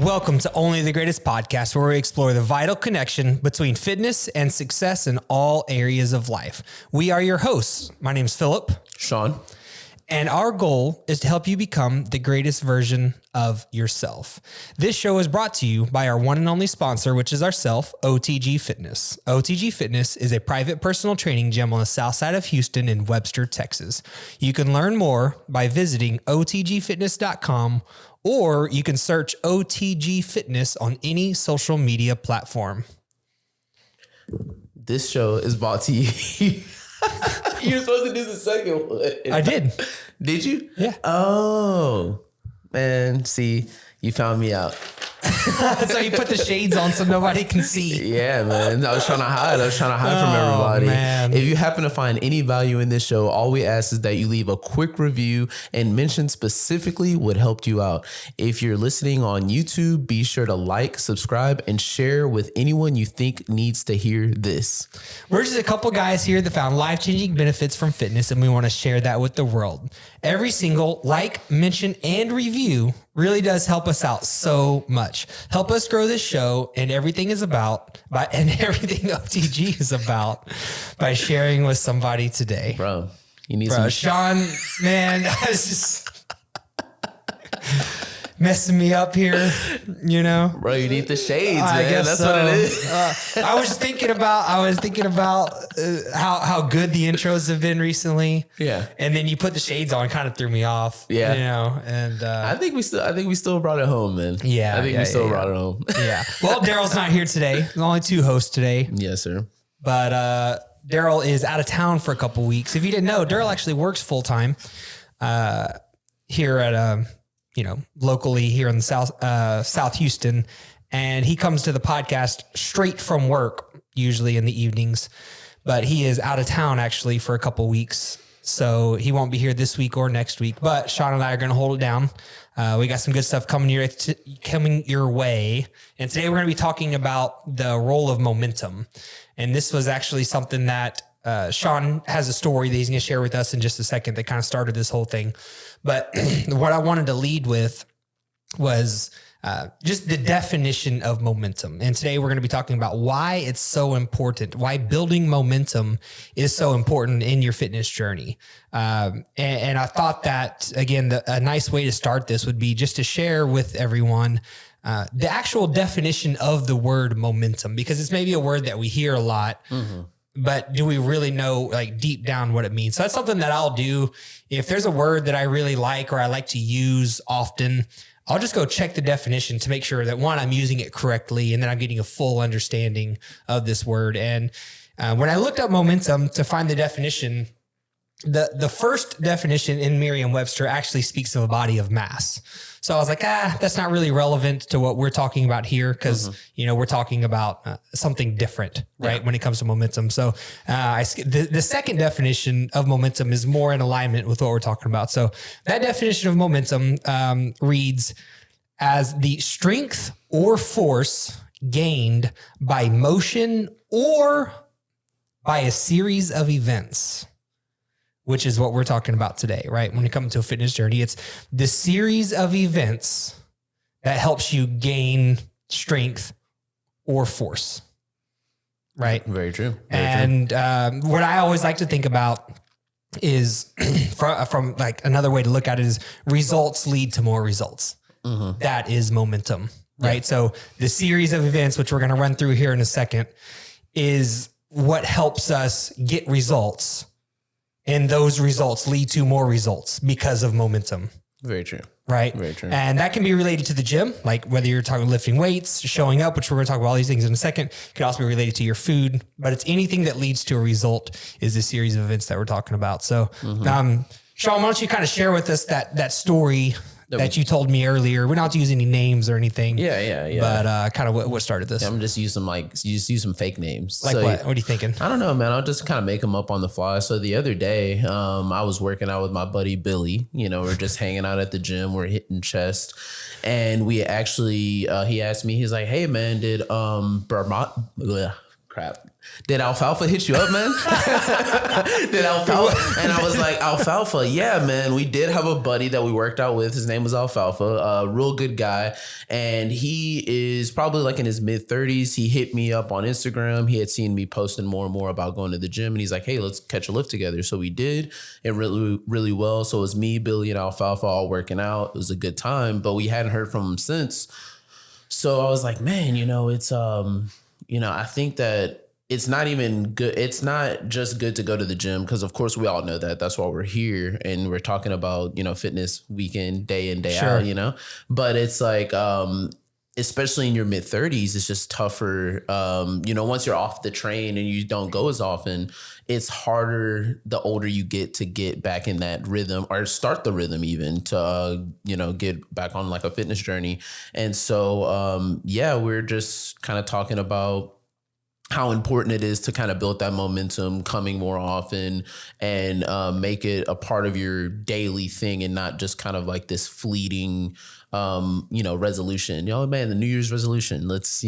Welcome to Only the Greatest Podcast, where we explore the vital connection between fitness and success in all areas of life. We are your hosts. My name is Philip. Shawn. And our goal is to help you become the greatest version of yourself. This show is brought to you by our one and only sponsor, which is ourself, OTG Fitness. OTG Fitness is a private personal training gym on the south side of Houston in Webster, Texas. You can learn more by visiting otgfitness.com, or you can search OTG Fitness on any social media platform. This show is brought to you. You're supposed to do the second one. I did. Did you? Yeah. Oh, man. See, you found me out. So you put the shades on so nobody can see. Yeah, man. I was trying to hide from everybody. Man. If you happen to find any value in this show, all we ask is that you leave a quick review and mention specifically what helped you out. If you're listening on YouTube, be sure to like, subscribe, and share with anyone you think needs to hear this. We're just a couple guys here that found life-changing benefits from fitness, and we want to share that with the world. Every single like, mention, and review really does help us out so much. Help us grow this show, and everything everything OTG is about by sharing with somebody today. Bro, you need some... Shawn, man, I was just messing me up here, you know? Bro, you need the shades, man. I guess That's so. what it is. I was thinking about how good the intros have been recently. Yeah. And then you put the shades on, kind of threw me off. Yeah. You know, and I think we still brought it home, man. Yeah. I think we still brought it home. Yeah. Well, Daryl's not here today. There's only two hosts today. Yes, sir. But Daryl is out of town for a couple weeks. If you didn't know, Daryl actually works full time here at locally here in the South Houston, and he comes to the podcast straight from work, usually in the evenings, but he is out of town actually for a couple weeks. So he won't be here this week or next week, but Shawn and I are going to hold it down. We got some good stuff coming your way. And today we're going to be talking about the role of momentum. And this was actually something that Shawn has a story that he's going to share with us in just a second that kind of started this whole thing. But what I wanted to lead with was just the definition of momentum. And today we're going to be talking about why it's so important, why building momentum is so important in your fitness journey. And I thought that, again, a nice way to start this would be just to share with everyone the actual definition of the word momentum, because it's maybe a word that we hear a lot. Mm-hmm. But do we really know, like, deep down what it means? So that's something that I'll do. If there's a word that I really like or I like to use often, I'll just go check the definition to make sure that, one, I'm using it correctly, and then I'm getting a full understanding of this word. And when I looked up momentum to find the definition, the first definition in Merriam-Webster actually speaks of a body of mass. So I was like, that's not really relevant to what we're talking about here, because, we're talking about something different, right? Yeah. When it comes to momentum. So the second definition of momentum is more in alignment with what we're talking about. So that definition of momentum reads as the strength or force gained by motion or by a series of events, which is what we're talking about today, right? When it comes to a fitness journey, it's the series of events that helps you gain strength or force, right? Very true. And what I always like to think about is from like another way to look at it is results lead to more results. Mm-hmm. That is momentum, right? Yeah. So the series of events, which we're going to run through here in a second, is what helps us get results. And those results lead to more results because of momentum. Very true. Right? Very true. And that can be related to the gym, like whether you're talking lifting weights, showing up, which we're going to talk about all these things in a second. It can also be related to your food, but it's anything that leads to a result is the series of events that we're talking about. So, Shawn, why don't you kind of share with us that story that you told me earlier? We're not to use any names or anything. Yeah. But kind of what started this? Yeah, I'm just use some fake names. Like, so, what? What are you thinking? I don't know, man. I'll just kind of make them up on the fly. So the other day, I was working out with my buddy Billy. We're just hanging out at the gym. We're hitting chest, and we actually he asked me. He's like, "Hey, man, did crap. Did Alfalfa hit you up, man? Did Alfalfa? And I was like, Alfalfa, yeah, man. We did have a buddy that we worked out with. His name was Alfalfa, a real good guy. And he is probably like in his mid-30s. He hit me up on Instagram. He had seen me posting more and more about going to the gym. And he's like, hey, let's catch a lift together. So we did it really, really well. So it was me, Billy, and Alfalfa all working out. It was a good time, but we hadn't heard from him since. So I was like, man, it's, I think that it's not even good. It's not just good to go to the gym because, of course, we all know that. That's why we're here and we're talking about, fitness weekend, day in, day out, But it's like, especially in your mid-30s, it's just tougher. Once you're off the train and you don't go as often, it's harder the older you get back in that rhythm or start the rhythm even to, get back on like a fitness journey. And so, we're just kind of talking about how important it is to kind of build that momentum, coming more often and make it a part of your daily thing and not just kind of like this fleeting, resolution. Man, the New Year's resolution, let's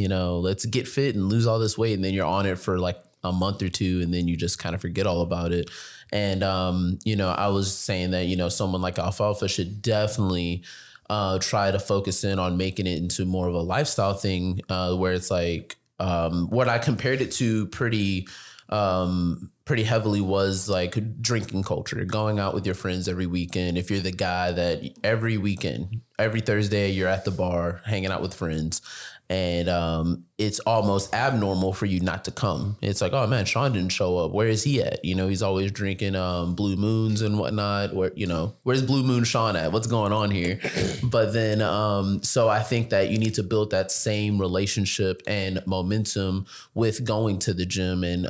get fit and lose all this weight. And then you're on it for like a month or two and then you just kind of forget all about it. And, I was saying that, someone like Alfalfa should definitely try to focus in on making it into more of a lifestyle thing where it's like, what I compared it to pretty heavily was like drinking culture, going out with your friends every weekend. If you're the guy that every weekend, every Thursday, you're at the bar hanging out with friends and it's almost abnormal for you not to come. It's like, oh man, Shawn didn't show up. Where is he at? He's always drinking Blue Moons and whatnot. Where's Blue Moon Shawn at? What's going on here? But then, so I think that you need to build that same relationship and momentum with going to the gym and,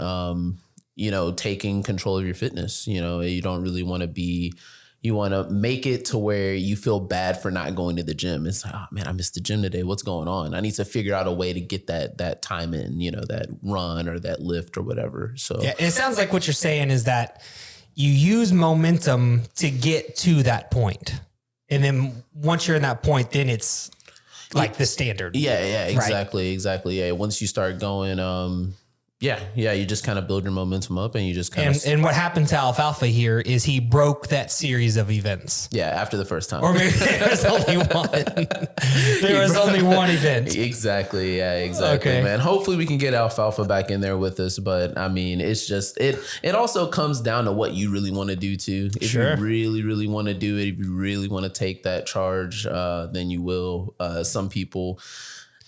taking control of your fitness. You don't really want to be, you want to make it to where you feel bad for not going to the gym. It's like, oh man, I missed the gym today. What's going on? I need to figure out a way to get that time in, that run or that lift or whatever. So yeah, it sounds like what you're saying is that you use momentum to get to that point. And then once you're in that point, then it's like the standard. Yeah, exactly. Right? Exactly. Yeah. Once you start going, you just kind of build your momentum up and you just kind of... And what happened to Alfalfa here is he broke that series of events. Yeah, after the first time. Or maybe there was only one. There was only one event. Exactly. Yeah, exactly, okay. Man. Hopefully we can get Alfalfa back in there with us. But I mean, it's just... It also comes down to what you really want to do too. If you really, really want to do it, if you really want to take that charge, then you will. Some people...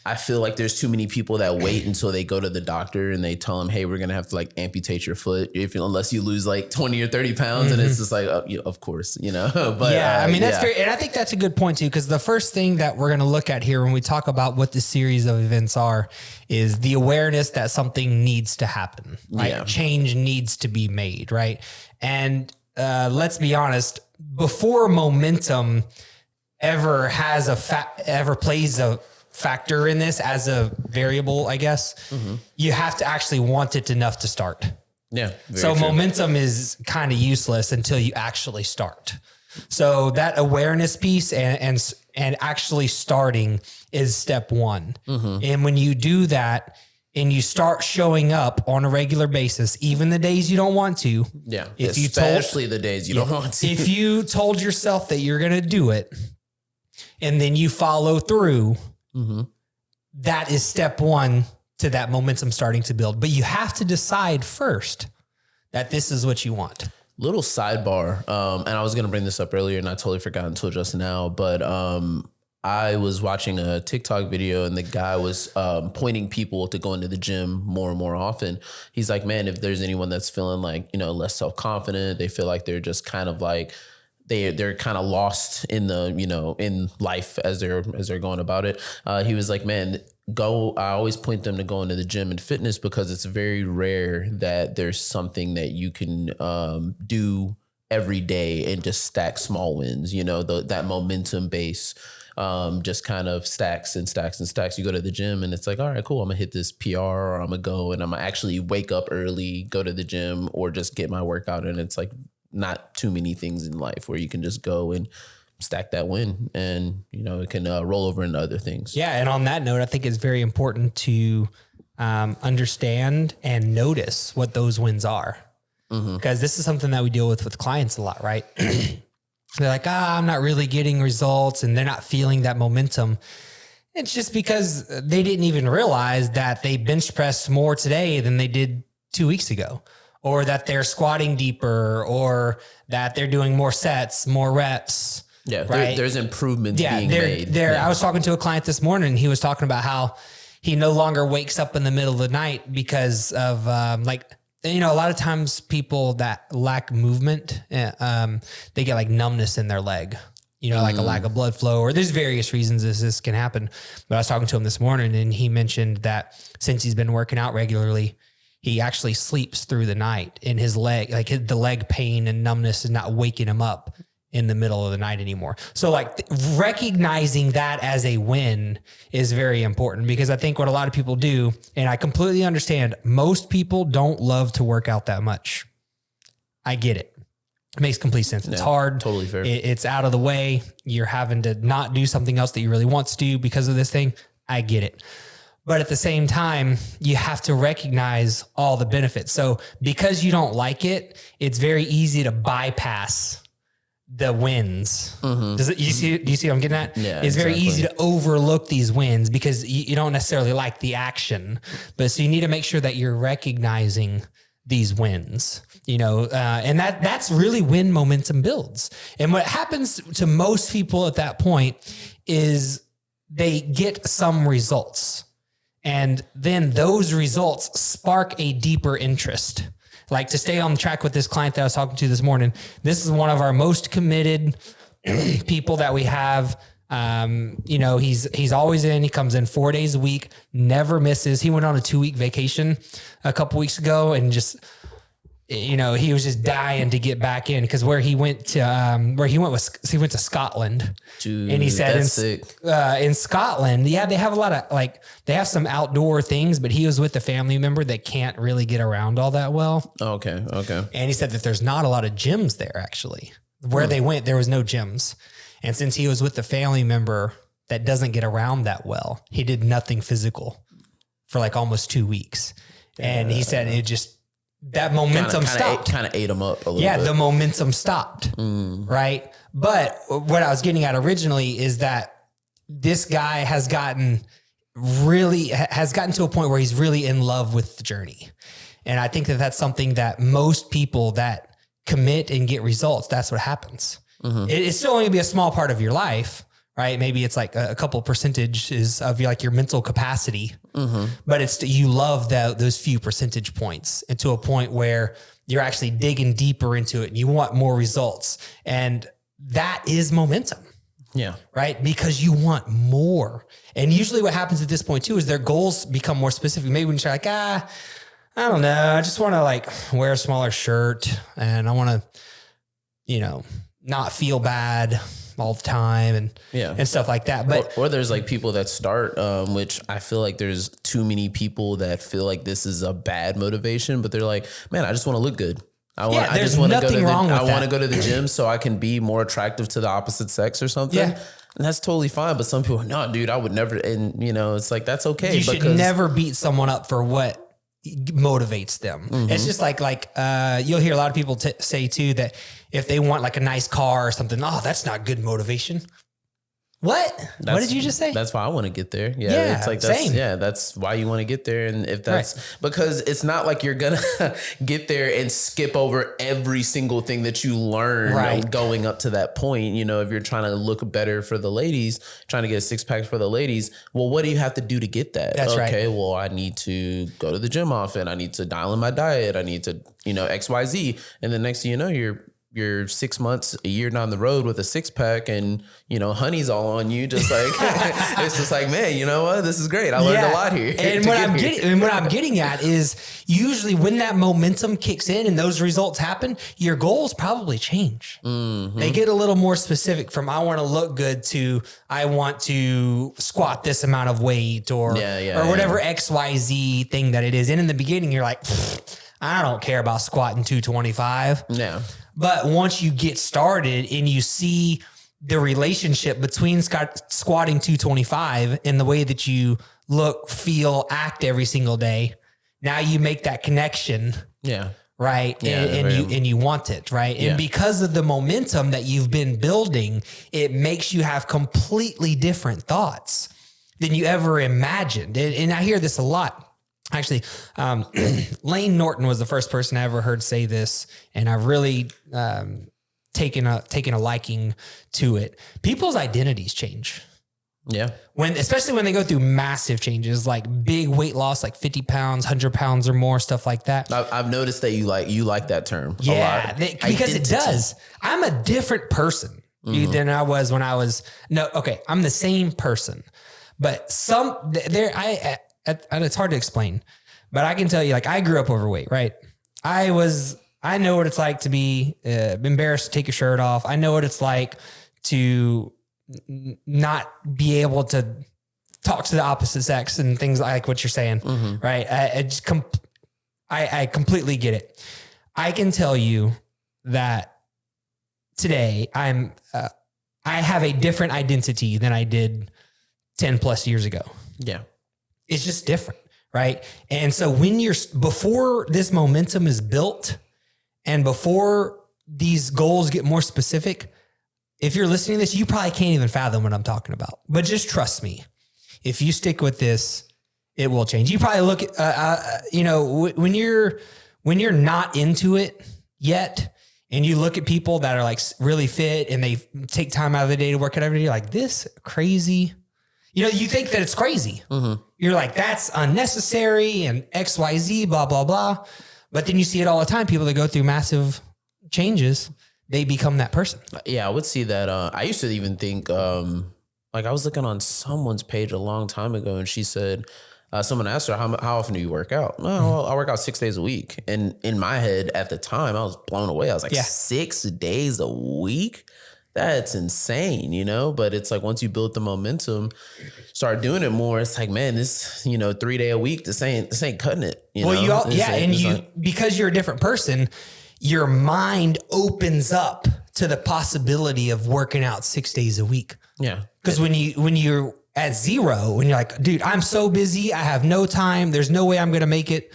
I feel like there's too many people that wait until they go to the doctor and they tell them, hey, we're going to have to like amputate your foot unless you lose like 20 or 30 pounds. And it's just like, of course, but yeah, I mean, that's fair. And I think that's a good point too, because the first thing that we're going to look at here when we talk about what this series of events are is the awareness that something needs to happen, right? Yeah. Change needs to be made. Right. And let's be honest, before momentum ever plays a factor in this as a variable, I guess, you have to actually want it enough to start. Yeah. So momentum is kind of useless until you actually start. So that awareness piece and actually starting is step one. And when you do that and you start showing up on a regular basis, even the days you don't want to. Yeah. Especially the days you don't want to. If you told yourself that you're going to do it and then you follow through, that is step one to that momentum starting to build. But you have to decide first that this is what you want. Little sidebar. And I was going to bring this up earlier and I totally forgot until just now, but I was watching a TikTok video and the guy was pointing people to go into the gym more and more often. He's like, man, if there's anyone that's feeling like, less self-confident, they feel like they're just kind of like, they're kind of lost in the, in life as they're going about it. He was like, man, I always point them to go into the gym and fitness because it's very rare that there's something that you can do every day and just stack small wins, that momentum base just kind of stacks and stacks and stacks. You go to the gym and it's like, all right, cool. I'm gonna hit this PR or I'm gonna go and I'm gonna actually wake up early, go to the gym or just get my workout. And it's like, not too many things in life where you can just go and stack that win and, it can roll over into other things. Yeah. And on that note, I think it's very important to understand and notice what those wins are. Because this is something that we deal with clients a lot, right? They're like, I'm not really getting results, and they're not feeling that momentum. It's just because they didn't even realize that they bench pressed more today than they did 2 weeks ago, or that they're squatting deeper, or that they're doing more sets, more reps. Yeah, right? There's improvements being made. I was talking to a client this morning, and he was talking about how he no longer wakes up in the middle of the night because of a lot of times people that lack movement, they get like numbness in their leg, like a lack of blood flow, or there's various reasons this can happen. But I was talking to him this morning, and he mentioned that since he's been working out regularly, he actually sleeps through the night, and his leg, the leg pain and numbness is not waking him up in the middle of the night anymore. So recognizing that as a win is very important, because I think what a lot of people do, and I completely understand, most people don't love to work out that much. I get it. It makes complete sense. It's hard. Totally fair. It's out of the way. You're having to not do something else that you really want to do because of this thing. I get it. But at the same time, you have to recognize all the benefits. So because you don't like it, it's very easy to bypass the wins. Do you see what I'm getting at? Yeah, it's very easy to overlook these wins because you don't necessarily like the action, but so you need to make sure that you're recognizing these wins, and that's really when momentum builds. And what happens to most people at that point is they get some results, and then those results spark a deeper interest. Like, to stay on track with this client that I was talking to this morning, this is one of our most committed people that we have. He's always in. He comes in 4 days a week, never misses. He went on a 2-week vacation a couple weeks ago, and just, he was just dying to get back in, because he went to Scotland. Dude, and he said sick. In Scotland, they have a lot of they have some outdoor things, but he was with a family member that can't really get around all that well. Okay. And he said that there's not a lot of gyms there, actually. Where they went, there was no gyms. And since he was with the family member that doesn't get around that well, he did nothing physical for almost 2 weeks. And he said that momentum stopped. Kind of ate him up a little bit. Yeah, the momentum stopped, right? But what I was getting at originally is that this guy has gotten to a point where he's really in love with the journey. And I think that that's something that most people that commit and get results, that's what happens. It's still only gonna be a small part of your life, right? Maybe it's like a couple percentages of your mental capacity, but you love those few percentage points, and to a point where you're actually digging deeper into it and you want more results. And that is momentum. Yeah. Right. Because you want more. And usually what happens at this point too, is their goals become more specific. Maybe when you're like, I don't know, I just want to wear a smaller shirt, and I want to, not feel bad all the time and stuff like that. But or there's people that start, which I feel like there's too many people that feel like this is a bad motivation, but they're like, man, I just want to look good. I want to go to the gym so I can be more attractive to the opposite sex or something. Yeah. And that's totally fine. But some people, no, dude, I would never. And it's that's okay. You should never beat someone up for what motivates them. It's just you'll hear a lot of people say too, that if they want a nice car or something, that's not good motivation. What did you just say? That's why I want to get there. Yeah. It's same. That's why you want to get there. And if that's because it's not like you're going to get there and skip over every single thing that you learn going up to that point. If you're trying to look better for the ladies, trying to get a 6-pack for the ladies, well, what do you have to do to get that? That's right. Okay, well, I need to go to the gym often. I need to dial in my diet. I need to, XYZ. And the next thing you know, you're 6 months, a year down the road with a 6-pack, and honey's all on you. Just it's just man, you know what? This is great. I learned a lot here. And what I'm getting at is usually when that momentum kicks in and those results happen, your goals probably change. They get a little more specific, from I want to look good to I want to squat this amount of weight or whatever XYZ thing that it is. And in the beginning, you're like, I don't care about squatting 225. Yeah. But once you get started and you see the relationship between squatting 225 and the way that you look, feel, act every single day. Now you make that connection. Yeah. Right. Yeah, and you want it. Right. Yeah. And because of the momentum that you've been building, it makes you have completely different thoughts than you ever imagined. And I hear this a lot. Actually, Lane Norton was the first person I ever heard say this. And I've really taken a liking to it. People's identities change. Yeah. Especially when they go through massive changes, like big weight loss, like 50 pounds, 100 pounds or more, stuff like that. I've noticed that you like that term. Yeah, a lot. Because it does. I'm a different person than I was when I was, I'm the same person, but and it's hard to explain, but I can tell you, like, I grew up overweight, right? I know what it's like to be embarrassed to take your shirt off. I know what it's like to not be able to talk to the opposite sex and things like what you're saying. Right. I completely get it. I can tell you that today I have a different identity than I did 10 plus years ago. Yeah. It's just different. Right. And so before this momentum is built and before these goals get more specific, if you're listening to this, you probably can't even fathom what I'm talking about, but just trust me. If you stick with this, it will change. You probably look at, when you're not into it yet, and you look at people that are like really fit and they take time out of the day to work out every day, you're like, this crazy. You think that it's crazy. You're like, that's unnecessary and XYZ, blah, blah, blah. But then you see it all the time. People that go through massive changes, they become that person. Yeah, I would see that. I used to even think, like I was looking on someone's page a long time ago, and she said, someone asked her, how often do you work out? Well, I work out 6 days a week. And in my head at the time, I was blown away. I was like, 6 days a week? That's insane, But it's like, once you build the momentum, start doing it more, it's like, man, this, 3 day a week, this ain't cutting it. Because you're a different person, your mind opens up to the possibility of working out 6 days a week. Yeah. Because when you're at zero, when you're like, dude, I'm so busy, I have no time, there's no way I'm going to make it.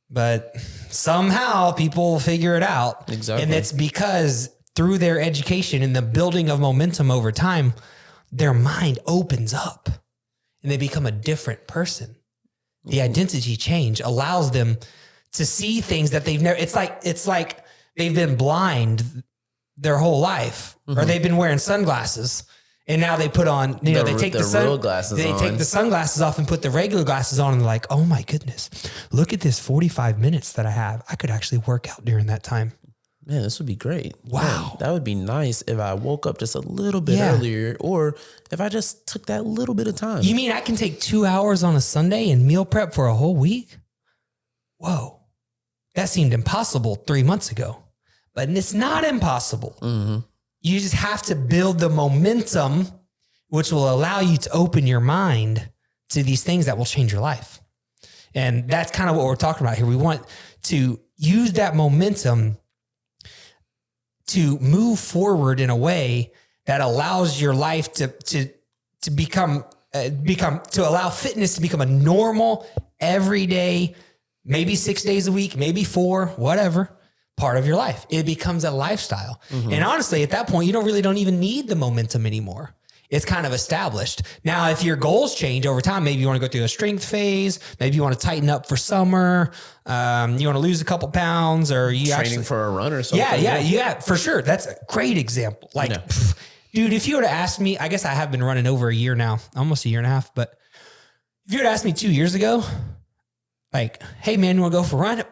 But somehow people figure it out. Exactly. And it's because through their education and the building of momentum over time, their mind opens up and they become a different person. The identity change allows them to see things that they've never, it's like they've been blind their whole life, or they've been wearing sunglasses and now they put on, they take the sunglasses off and put the regular glasses on and they're like, oh my goodness, look at this 45 minutes that I have. I could actually work out during that time. Man, this would be great. Wow. Man, that would be nice if I woke up just a little bit earlier, or if I just took that little bit of time. You mean I can take 2 hours on a Sunday and meal prep for a whole week? Whoa. That seemed impossible 3 months ago, but it's not impossible. You just have to build the momentum, which will allow you to open your mind to these things that will change your life. And that's kind of what we're talking about here. We want to use that momentum to move forward in a way that allows your life to allow fitness to become a normal, everyday, maybe 6 days a week, maybe 4, whatever, part of your life. It becomes a lifestyle. And honestly, at that point, you don't even need the momentum anymore. It's kind of established. Now, if your goals change over time, maybe you want to go through a strength phase, maybe you want to tighten up for summer, you want to lose a couple pounds, or you training for a run or something. Yeah, for sure. That's a great example. Like, dude, if you would have asked me, I guess I have been running over a year now, almost a year and a half, but if you would have asked me 2 years ago, like, hey man, you want to go for a run?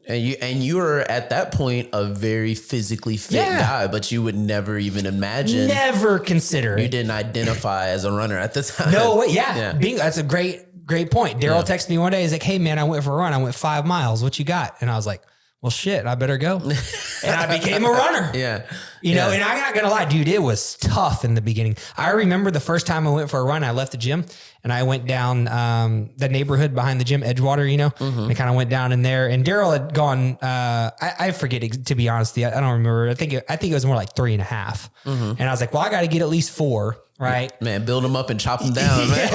And you were at that point a very physically fit guy, but you would never even imagine. Never consider it. You didn't identify as a runner at the time. No way. Yeah. That's a great point. Daryl texted me one day. He's like, hey man, I went for a run. I went 5 miles. What you got? And I was like, well, shit, I better go. And I became a runner. You know, and I'm not going to lie, dude, it was tough in the beginning. I remember the first time I went for a run, I left the gym and I went down the neighborhood behind the gym, Edgewater, and I kind of went down in there, and Daryl had gone, I forget, to be honest, I don't remember. I think it was more like 3.5. And I was like, well, I got to get at least 4. right? Man, build them up and chop them down, man.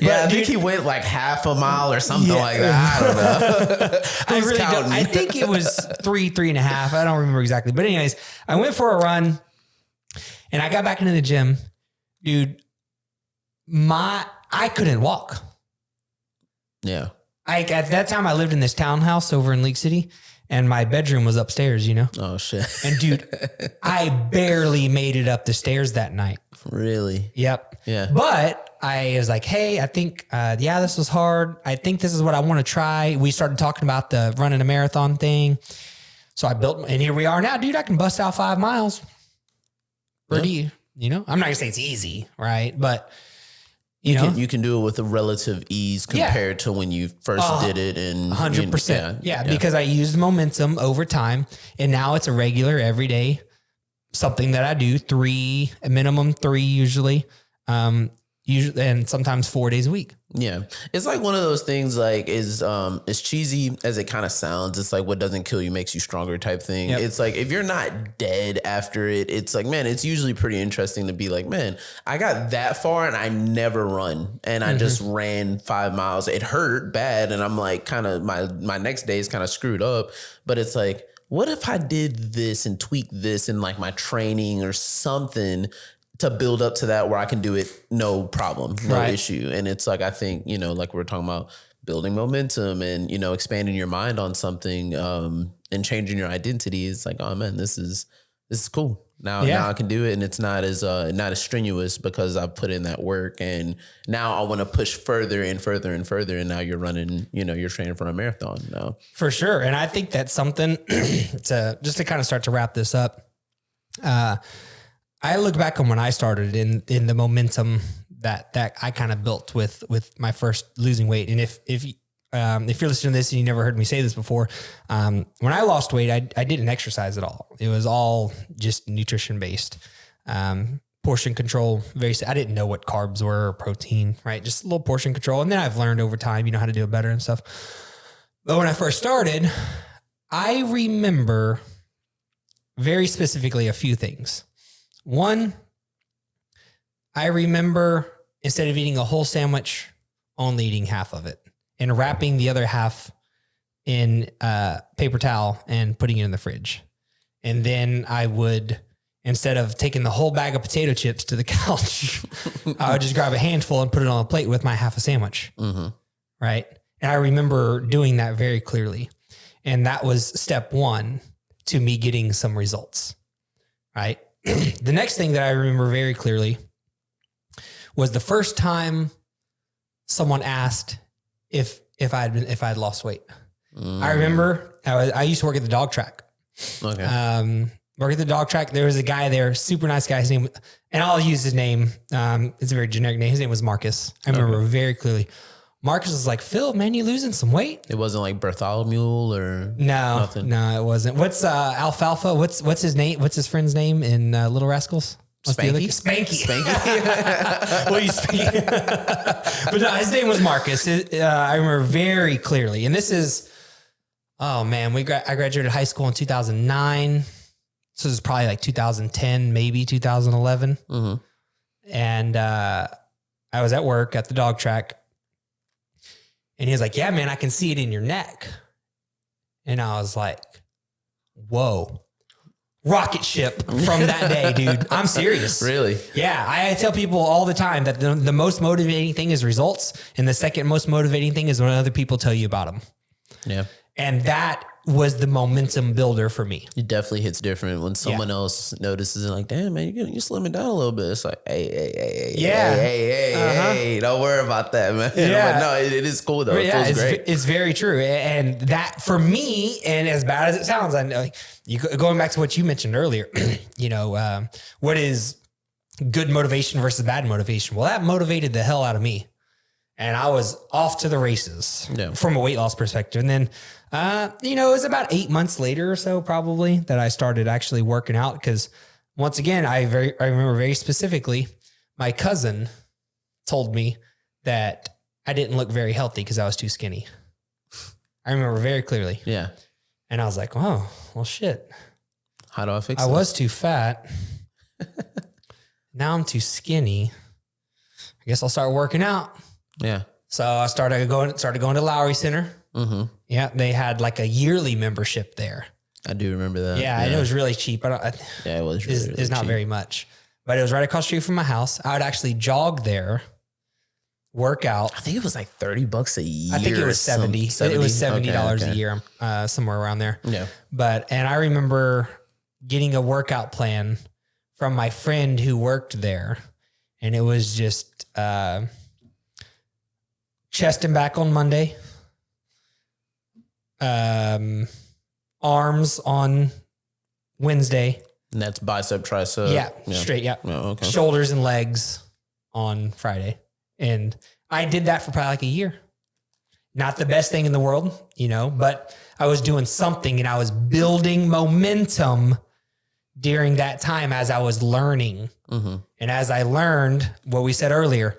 Yeah, I think he went like half a mile or something like that. I don't know. I really don't. I think it was 3.5. I don't remember exactly. But anyways, I went for a run and I got back into the gym. Dude, I couldn't walk. Yeah. At that time, I lived in this townhouse over in League City, and my bedroom was upstairs, you know? Oh, shit. And dude, I barely made it up the stairs that night. Really? Yep. Yeah. But I was like, hey, I think, this was hard. I think this is what I want to try. We started talking about the running a marathon thing. So I built, and here we are now, dude. I can bust out 5 miles. Pretty, you know? I'm not going to say it's easy, right? But you can do it with a relative ease compared to when you first did it. And 100%. Yeah, because I used momentum over time, and now it's a regular everyday something that I do. A minimum 3 usually, and sometimes 4 days a week. Yeah. It's like one of those things like is as cheesy as it kind of sounds. It's like what doesn't kill you makes you stronger type thing. Yep. It's like if you're not dead after it, it's like, man, it's usually pretty interesting to be like, man, I got that far and I never run. And I just ran 5 miles. It hurt bad. And I'm like kind of my next day is kind of screwed up. But it's like, what if I did this and tweak this in like my training or something to build up to that where I can do it, no problem, no issue. And it's like, I think, like we're talking about building momentum and, expanding your mind on something and changing your identity. It's like, oh man, this is cool. Now I can do it. And it's not as strenuous because I put in that work. And now I want to push further and further and further. And now you're running, you're training for a marathon now. For sure. And I think that's something just to kind of start to wrap this up. I look back on when I started in the momentum that I kind of built with my first losing weight. And if you're listening to this and you never heard me say this before, when I lost weight, I didn't exercise at all. It was all just nutrition based, portion control. I didn't know what carbs were or protein, right? Just a little portion control. And then I've learned over time, how to do it better and stuff. But when I first started, I remember very specifically a few things. One, I remember instead of eating a whole sandwich, only eating half of it and wrapping the other half in paper towel and putting it in the fridge. And then I would, instead of taking the whole bag of potato chips to the couch, I would just grab a handful and put it on a plate with my half a sandwich. Mm-hmm. Right. And I remember doing that very clearly. And that was step one to me getting some results. Right. The next thing that I remember very clearly was the first time someone asked if I'd lost weight. I remember I used to work at the dog track. Okay. Work at the dog track. There was a guy there, super nice guy. His name, and I'll use his name. It's a very generic name. His name was Marcus. I remember very clearly. Marcus was like, Phil, man, you losing some weight? It wasn't like Bartholomew or nothing. No, it wasn't. What's Alfalfa? What's his name? What's his friend's name in Little Rascals? Spanky. Well, but no, his name was Marcus. I remember very clearly. And this is, oh man, I graduated high school in 2009. So this is probably like 2010, maybe 2011. Mm-hmm. And I was at work at the dog track. And he was like, yeah, man, I can see it in your neck. And I was like, whoa, rocket ship from that day, dude. I'm serious. Really? Yeah. I tell people all the time that the most motivating thing is results. And the second most motivating thing is when other people tell you about them. Yeah. And that was the momentum builder for me. It definitely hits different when someone else notices and like, damn, man, you're slimming down a little bit. It's like, hey, don't worry about that, man. Yeah. But no, it is cool though. It feels great. It's very true. And that for me, and as bad as it sounds, I know going back to what you mentioned earlier, what is good motivation versus bad motivation? Well, that motivated the hell out of me. And I was off to the races from a weight loss perspective. And then, it was about 8 months later or so probably that I started actually working out. Because once again, I remember very specifically, my cousin told me that I didn't look very healthy because I was too skinny. I remember very clearly. Yeah. And I was like, oh, well, shit. How do I fix it? I was too fat. now I'm too skinny. I guess I'll start working out. Yeah. So I started going to Lowry Center. Mm-hmm. Yeah. They had like a yearly membership there. I do remember that. Yeah. And it was really cheap. It was really it's not cheap. very much, but it was right across the street from my house. I would actually jog there, work out. I think it was like $30 a year. I think it was 70. It was $70 a year, somewhere around there. Yeah. And I remember getting a workout plan from my friend who worked there. And it was just chest and back on Monday, arms on Wednesday. And that's bicep, tricep. Yeah. Straight. Yeah. Oh, okay. Shoulders and legs on Friday. And I did that for probably like a year. Not the best thing in the world, but I was doing something and I was building momentum during that time as I was learning. Mm-hmm. And as I learned what we said earlier,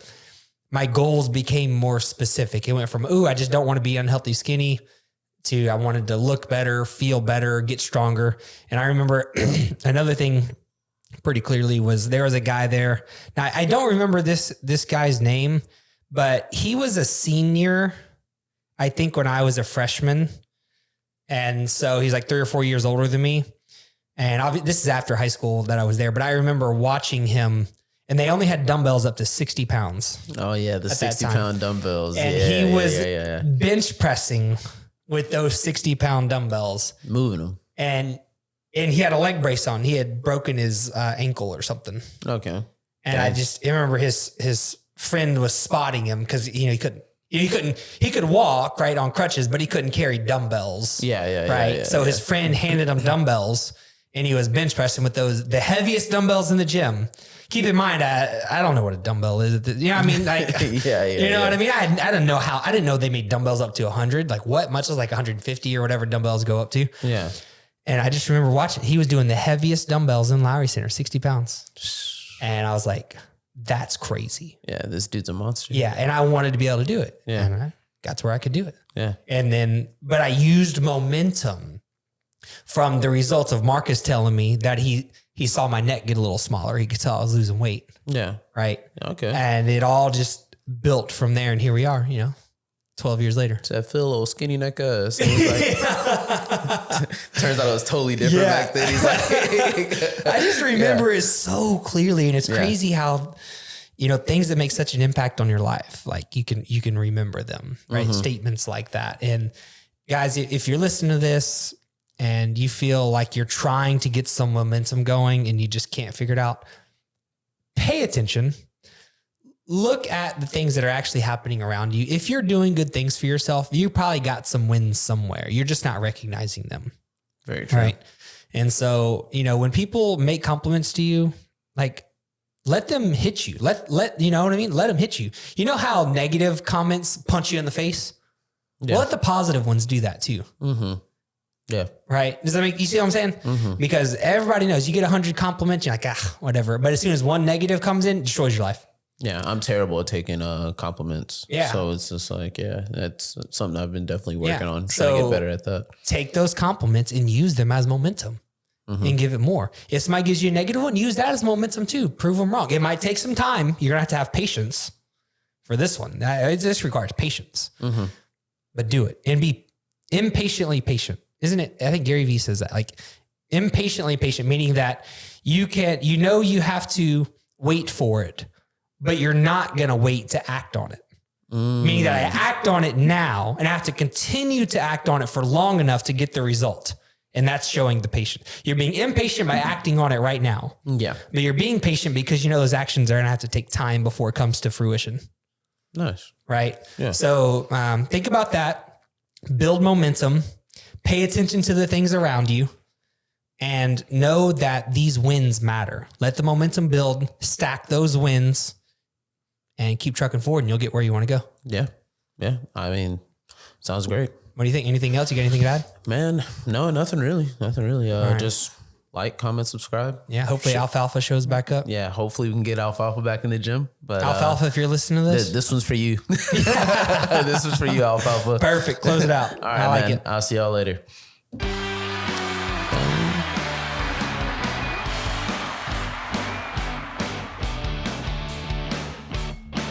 my goals became more specific. It went from, I just don't want to be unhealthy skinny to I wanted to look better, feel better, get stronger. And I remember another thing pretty clearly was there was a guy there. Now I don't remember this guy's name, but he was a senior, I think, when I was a freshman. And so he's like 3 or 4 years older than me. And this is after high school that I was there, but I remember watching him, and they only had dumbbells up to 60 pounds. Oh yeah. The 60-pound dumbbells. And he was bench pressing with those 60-pound dumbbells. Moving them. And he had a leg brace on. He had broken his ankle or something. Okay. And I remember his friend was spotting him because he could walk right on crutches, but he couldn't carry dumbbells. Yeah. So his friend handed him dumbbells, and he was bench pressing with the heaviest dumbbells in the gym. Keep in mind, I don't know what a dumbbell is. You know what I mean? You know what I mean? I didn't know they made dumbbells up to 100. Like what? Much as like 150 or whatever dumbbells go up to. Yeah. And I just remember watching, he was doing the heaviest dumbbells in Lowry Center, 60 pounds. And I was like, that's crazy. Yeah. This dude's a monster. Yeah. And I wanted to be able to do it. Yeah. And I got to where I could do it. Yeah. But I used momentum from the results of Marcus telling me that he saw my neck get a little smaller. He could tell I was losing weight. Yeah. Right. Okay. And it all just built from there. And here we are, 12 years later. So that Phil, old skinny neck us. Turns out it was totally different back then. He's like, I just remember it so clearly. And it's crazy how, things that make such an impact on your life, like you can remember them, right? Mm-hmm. Statements like that. And guys, if you're listening to this and you feel like you're trying to get some momentum going and you just can't figure it out, pay attention. Look at the things that are actually happening around you. If you're doing good things for yourself, you probably got some wins somewhere. You're just not recognizing them. Very true. Right. And so, when people make compliments to you, like, let them hit you. You know what I mean? Let them hit you. You know how negative comments punch you in the face? Yeah. Well, let the positive ones do that too. Mm-hmm. Yeah. Right. Does that make, you see what I'm saying? Mm-hmm. Because everybody knows you get 100 compliments, you're like, whatever. But as soon as one negative comes in, it destroys your life. Yeah. I'm terrible at taking compliments. Yeah. So it's just like, that's something I've been definitely working on, trying to get better at that. Take those compliments and use them as momentum. Mm-hmm. And give it more. If somebody gives you a negative one, use that as momentum too. Prove them wrong. It might take some time. You're going to have patience for this one. This requires patience. Mm-hmm. But do it and be impatiently patient. Isn't it? I think Gary Vee says that, like, impatiently patient, meaning that you have to wait for it, but you're not going to wait to act on it. Meaning that I act on it now and I have to continue to act on it for long enough to get the result. And that's showing the patient. You're being impatient by acting on it right now. Yeah. But you're being patient because those actions are going to have to take time before it comes to fruition. Nice. Right? Yeah. So think about that. Build momentum. Pay attention to the things around you. And know that these wins matter. Let the momentum build. Stack those wins. And keep trucking forward and you'll get where you want to go. Yeah. Yeah. I mean, sounds great. What do you think? Anything else? You got anything to add? Man, no, nothing really. Right. Just like, comment, subscribe. Yeah. Hopefully Alfalfa shows back up. Yeah. Hopefully we can get Alfalfa back in the gym. But Alfalfa, if you're listening to this one's for you. This was for you, Alfalfa. Perfect. Close it out. All right, I like man. it. I'll see y'all later.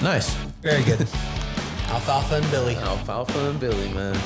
Nice. Very good. Alfalfa and Billy. Alfalfa and Billy, man.